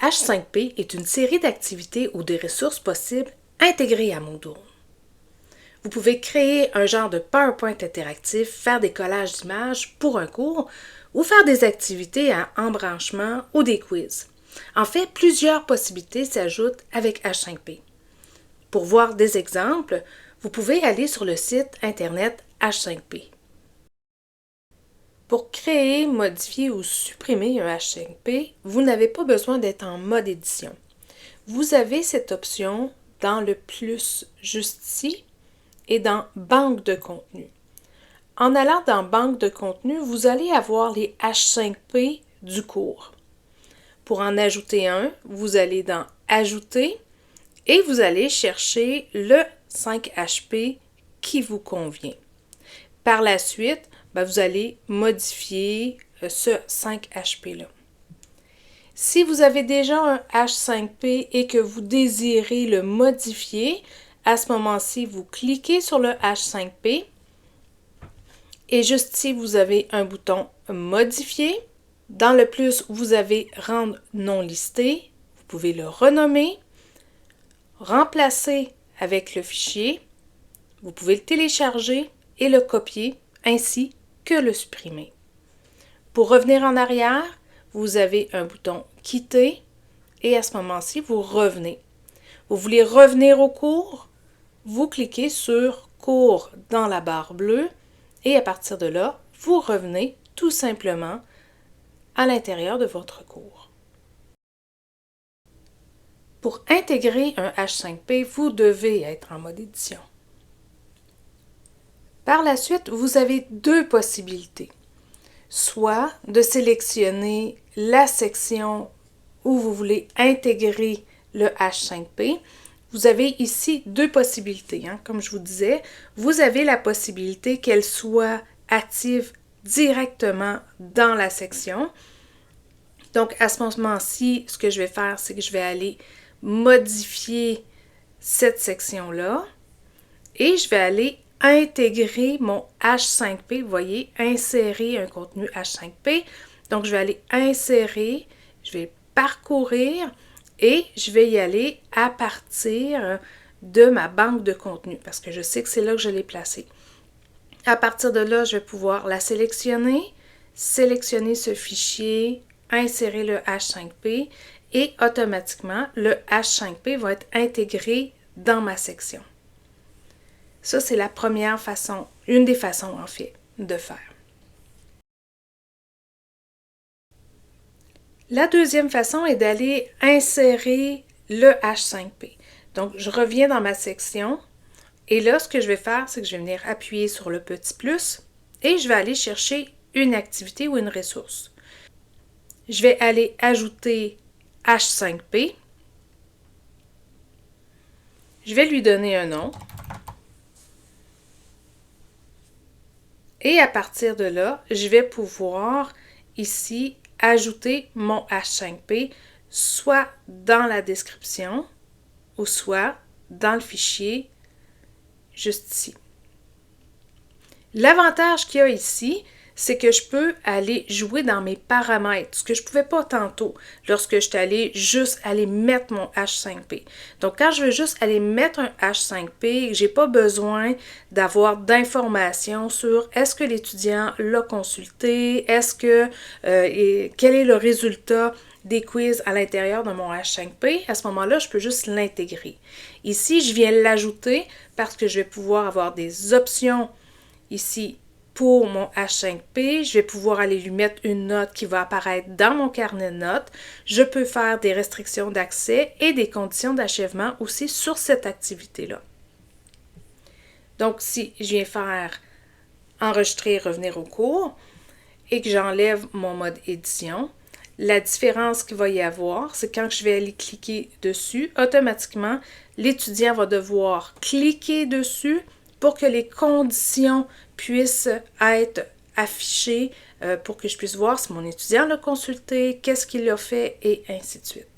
H5P est une série d'activités ou de ressources possibles intégrées à Moodle. Vous pouvez créer un genre de PowerPoint interactif, faire des collages d'images pour un cours ou faire des activités à embranchement ou des quiz. En fait, plusieurs possibilités s'ajoutent avec H5P. Pour voir des exemples, vous pouvez aller sur le site internet H5P. Pour créer, modifier ou supprimer un H5P, vous n'avez pas besoin d'être en mode édition. Vous avez cette option dans le plus juste ici et dans Banque de contenu. En allant dans Banque de contenu, vous allez avoir les H5P du cours. Pour en ajouter un, vous allez dans Ajouter et vous allez chercher le 5HP qui vous convient. Par la suite, vous allez modifier ce 5HP-là. Si vous avez déjà un H5P et que vous désirez le modifier, à ce moment-ci, vous cliquez sur le H5P et juste ici, vous avez un bouton Modifier. Dans le plus, vous avez Rendre non listé. Vous pouvez le renommer, remplacer avec le fichier. Vous pouvez le télécharger et le copier ainsi que le supprimer. Pour revenir en arrière, vous avez un bouton Quitter et à ce moment-ci, vous revenez. Vous voulez revenir au cours, vous cliquez sur Cours dans la barre bleue et à partir de là, vous revenez tout simplement à l'intérieur de votre cours. Pour intégrer un H5P, vous devez être en mode édition. Par la suite, vous avez deux possibilités. Soit de sélectionner la section où vous voulez intégrer le H5P. Vous avez ici deux possibilités. Comme je vous disais, vous avez la possibilité qu'elle soit active directement dans la section. Donc, à ce moment-ci, ce que je vais faire, c'est que je vais aller modifier cette section-là et je vais aller intégrer mon H5P. Vous voyez, insérer un contenu H5P. Donc, je vais aller insérer, je vais parcourir et je vais y aller à partir de ma banque de contenu parce que je sais que c'est là que je l'ai placée. À partir de là, je vais pouvoir la sélectionner, sélectionner ce fichier, insérer le H5P et automatiquement, le H5P va être intégré dans ma section. Ça, c'est la première façon, une des façons en fait, de faire. La deuxième façon est d'aller insérer le H5P. Donc, je reviens dans ma section et là, ce que je vais faire, c'est que je vais venir appuyer sur le petit plus et je vais aller chercher une activité ou une ressource. Je vais aller ajouter H5P. Je vais lui donner un nom. Et à partir de là, je vais pouvoir ici ajouter mon H5P soit dans la description ou soit dans le fichier juste ici. L'avantage qu'il y a ici, c'est que je peux aller jouer dans mes paramètres, ce que je ne pouvais pas tantôt lorsque je suis allée juste aller mettre mon H5P. Donc, quand je veux juste aller mettre un H5P, je n'ai pas besoin d'avoir d'informations sur est-ce que l'étudiant l'a consulté, est-ce que quel est le résultat des quiz à l'intérieur de mon H5P. À ce moment-là, je peux juste l'intégrer. Ici, je viens l'ajouter parce que je vais pouvoir avoir des options ici pour mon H5P, je vais pouvoir aller lui mettre une note qui va apparaître dans mon carnet de notes. Je peux faire des restrictions d'accès et des conditions d'achèvement aussi sur cette activité-là. Donc, si je viens faire enregistrer et revenir au cours et que j'enlève mon mode édition, la différence qu'il va y avoir, c'est quand je vais aller cliquer dessus, automatiquement, l'étudiant va devoir cliquer dessus pour que les conditions puissent être affichées pour que je puisse voir si mon étudiant l'a consulté, qu'est-ce qu'il a fait et ainsi de suite.